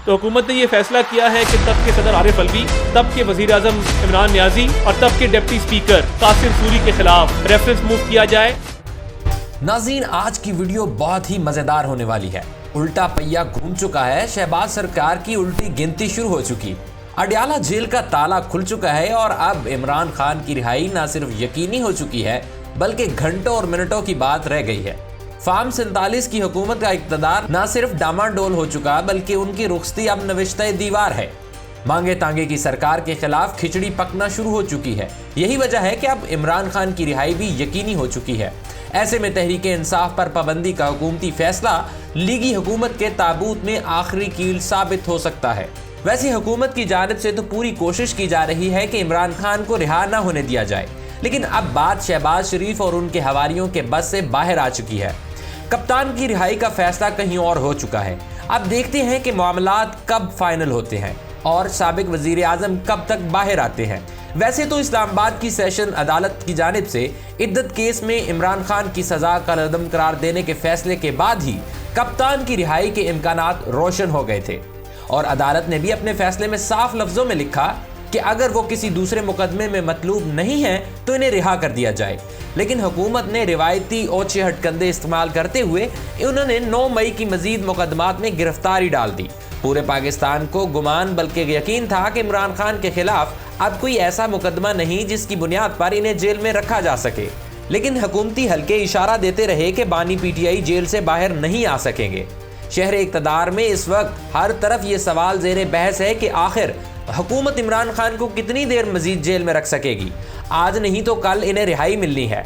تو حکومت نے یہ فیصلہ کیا ہے کہ تب کے صدر عارف الوی، تب کے وزیر اعظم عمران نیازی اور تب کے ڈپٹی اسپیکر قاسم سوری کے خلاف ریفرنس موو کیا جائے۔ ناظرین، آج کی ویڈیو بہت ہی مزیدار ہونے والی ہے۔ الٹا پہیا گھوم چکا ہے، شہباز سرکار کی الٹی گنتی شروع ہو چکی، اڈیالہ جیل کا تالا کھل چکا ہے اور اب عمران خان کی رہائی نہ صرف یقینی ہو چکی ہے بلکہ گھنٹوں اور منٹوں کی بات رہ گئی ہے۔ فارم 47 کی حکومت کا اقتدار نہ صرف ڈاماڈول ہو چکا بلکہ ان کی رخصتی اب نوشتہ دیوار ہے۔ مانگے تانگے کی سرکار کے خلاف کھچڑی پکنا شروع ہو چکی ہے۔ یہی وجہ ہے کہ اب عمران خان کی رہائی بھی یقینی ہو چکی ہے۔ ایسے میں تحریک انصاف پر پابندی کا حکومتی فیصلہ لیگی حکومت کے تابوت میں آخری کیل ثابت ہو سکتا ہے۔ ویسے حکومت کی جانب سے تو پوری کوشش کی جا رہی ہے کہ عمران خان کو رہا نہ ہونے دیا جائے، لیکن اب بات شہباز شریف اور ان کے حواریوں کے بس سے باہر آ چکی ہے۔ کپتان کی رہائی کا فیصلہ کہیں اور ہو چکا ہے۔ اب دیکھتے ہیں کہ معاملات کب فائنل ہوتے ہیں اور سابق وزیر اعظم کب تک باہر آتے ہیں۔ ویسے تو اسلام آباد کی سیشن عدالت کی جانب سے عدت کیس میں عمران خان کی سزا کا عدم قرار دینے کے فیصلے کے بعد ہی کپتان کی رہائی کے امکانات روشن ہو گئے تھے، اور عدالت نے بھی اپنے فیصلے میں صاف لفظوں میں لکھا کہ اگر وہ کسی دوسرے مقدمے میں مطلوب نہیں ہیں تو انہیں رہا کر دیا جائے۔ لیکن حکومت نے روایتی اوچھے ہٹ کندے استعمال کرتے ہوئے انہوں نے 9 مئی کی مزید مقدمات میں گرفتاری ڈال دی۔ پورے پاکستان کو گمان بلکہ یقین تھا کہ عمران خان کے خلاف اب کوئی ایسا مقدمہ نہیں جس کی بنیاد پر انہیں جیل میں رکھا جا سکے، لیکن حکومتی حلقے اشارہ دیتے رہے کہ بانی پی ٹی آئی جیل سے باہر نہیں آ سکیں گے۔ شہر اقتدار میں اس وقت ہر طرف یہ سوال زیر بحث ہے کہ آخر حکومت عمران خان کو کتنی دیر مزید جیل میں رکھ سکے گی؟ آج نہیں تو کل انہیں رہائی ملنی ہے۔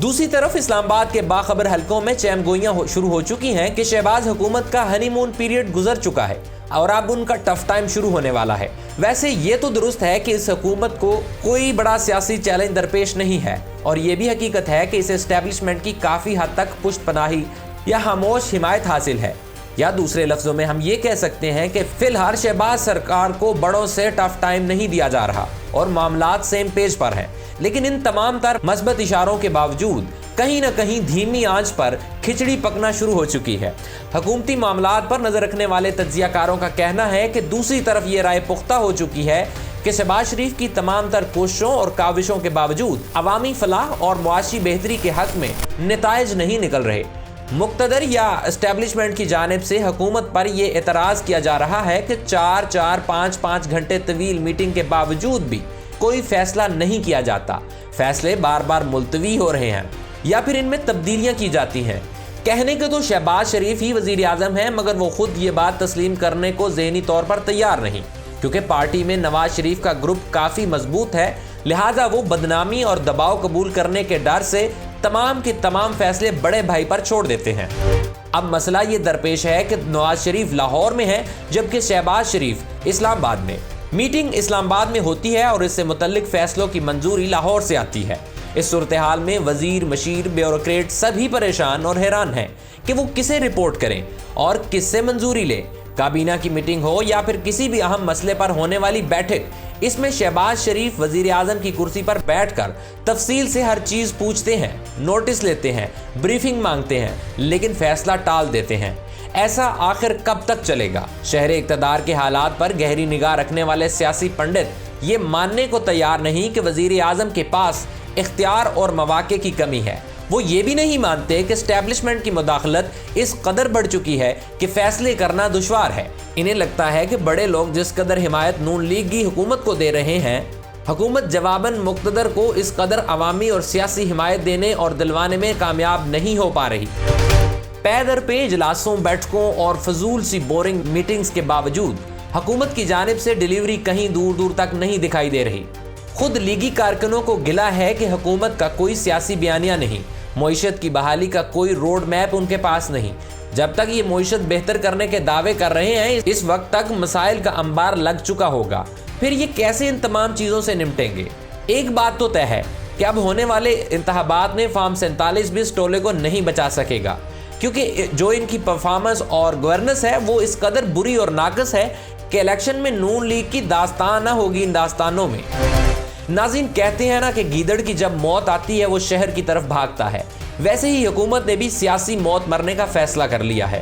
دوسری طرف اسلام آباد کے باخبر حلقوں میں چیم گوئیاں شروع ہو چکی ہیں کہ شہباز حکومت کا ہنی مون پیریڈ گزر چکا ہے اور اب ان کا ٹف ٹائم شروع ہونے والا ہے۔ ویسے یہ تو درست ہے کہ اس حکومت کو کوئی بڑا سیاسی چیلنج درپیش نہیں ہے، اور یہ بھی حقیقت ہے کہ اسے اسٹیبلشمنٹ کی کافی حد تک پشت پناہی یا خاموش حمایت حاصل ہے، یا دوسرے لفظوں میں ہم یہ کہہ سکتے ہیں کہ فی الحال شہباز سرکار کو بڑوں سے ٹف ٹائم نہیں دیا جا رہا اور معاملات سیم پیج پر ہیں۔ لیکن ان تمام تر مثبت اشاروں کے باوجود کہیں نہ کہیں دھیمی آنچ پر کھچڑی پکنا شروع ہو چکی ہے۔ حکومتی معاملات پر نظر رکھنے والے تجزیہ کاروں کا کہنا ہے کہ دوسری طرف یہ رائے پختہ ہو چکی ہے کہ شہباز شریف کی تمام تر کوششوں اور کاوشوں کے باوجود عوامی فلاح اور معاشی بہتری کے حق میں نتائج نہیں نکل رہے۔ مقتدر یا اسٹیبلشمنٹ کی جانب سے حکومت پر یہ اعتراض کیا جا رہا ہے کہ 4-5 گھنٹے طویل میٹنگ کے باوجود بھی کوئی فیصلہ نہیں کیا جاتا، فیصلے بار بار ملتوی ہو رہے ہیں یا پھر ان میں تبدیلیاں کی جاتی ہیں۔ کہنے کے تو شہباز شریف ہی وزیر اعظم ہیں، مگر وہ خود یہ بات تسلیم کرنے کو ذہنی طور پر تیار نہیں، کیونکہ پارٹی میں نواز شریف کا گروپ کافی مضبوط ہے، لہٰذا وہ بدنامی اور دباؤ قبول کرنے کے ڈر سے تمام کے تمام فیصلے بڑے بھائی پر چھوڑ دیتے ہیں۔ اب مسئلہ یہ درپیش ہے کہ نواز شریف لاہور میں ہے جبکہ شہباز شریف اسلام آباد میں۔ میٹنگ اسلام آباد میں ہوتی ہے اور اس سے متعلق فیصلوں کی منظوری لاہور سے آتی ہے۔ اس صورتحال میں وزیر، مشیر، بیوروکریٹ سبھی پریشان اور حیران ہیں کہ وہ کسے رپورٹ کریں اور کس سے منظوری لیں۔ کابینہ کی میٹنگ ہو یا پھر کسی بھی اہم مسئلے پر ہونے والی بیٹھک، اس میں شہباز شریف وزیر اعظم کی کرسی پر بیٹھ کر تفصیل سے ہر چیز پوچھتے ہیں، نوٹس لیتے ہیں، بریفنگ مانگتے ہیں، لیکن فیصلہ ٹال دیتے ہیں۔ ایسا آخر کب تک چلے گا؟ شہر اقتدار کے حالات پر گہری نگاہ رکھنے والے سیاسی پنڈت یہ ماننے کو تیار نہیں کہ وزیر اعظم کے پاس اختیار اور مواقع کی کمی ہے۔ وہ یہ بھی نہیں مانتے کہ اسٹیبلشمنٹ کی مداخلت اس قدر بڑھ چکی ہے کہ فیصلے کرنا دشوار ہے۔ انہیں لگتا ہے کہ بڑے لوگ جس قدر حمایت نون لیگ کی حکومت کو دے رہے ہیں، حکومت جواباً مقتدر کو اس قدر عوامی اور سیاسی حمایت دینے اور دلوانے میں کامیاب نہیں ہو پا رہی۔ پے در پے اجلاسوں، بیٹھکوں اور فضول سی بورنگ میٹنگز کے باوجود حکومت کی جانب سے ڈیلیوری کہیں دور دور تک نہیں دکھائی دے رہی۔ خود لیگی کارکنوں کو گلہ ہے کہ حکومت کا کوئی سیاسی بیانیہ نہیں، معیشت کی بحالی کا کوئی روڈ میپ ان کے پاس نہیں۔ جب تک یہ معیشت بہتر کرنے کے دعوے کر رہے ہیں، اس وقت تک مسائل کا انبار لگ چکا ہوگا، پھر یہ کیسے ان تمام چیزوں سے نمٹیں گے؟ ایک بات تو طے ہے کہ اب ہونے والے انتخابات میں فارم 47 بھی اس ٹولے کو نہیں بچا سکے گا، کیونکہ جو ان کی پرفارمنس اور گورننس ہے وہ اس قدر بری اور ناقص ہے کہ الیکشن میں نون لیگ کی داستان نہ ہوگی ان داستانوں میں۔ ناظرین، کہتے ہیں نا کہ گیدڑ کی جب موت آتی ہے وہ شہر کی طرف بھاگتا ہے، ویسے ہی حکومت نے بھی سیاسی موت مرنے کا فیصلہ کر لیا ہے۔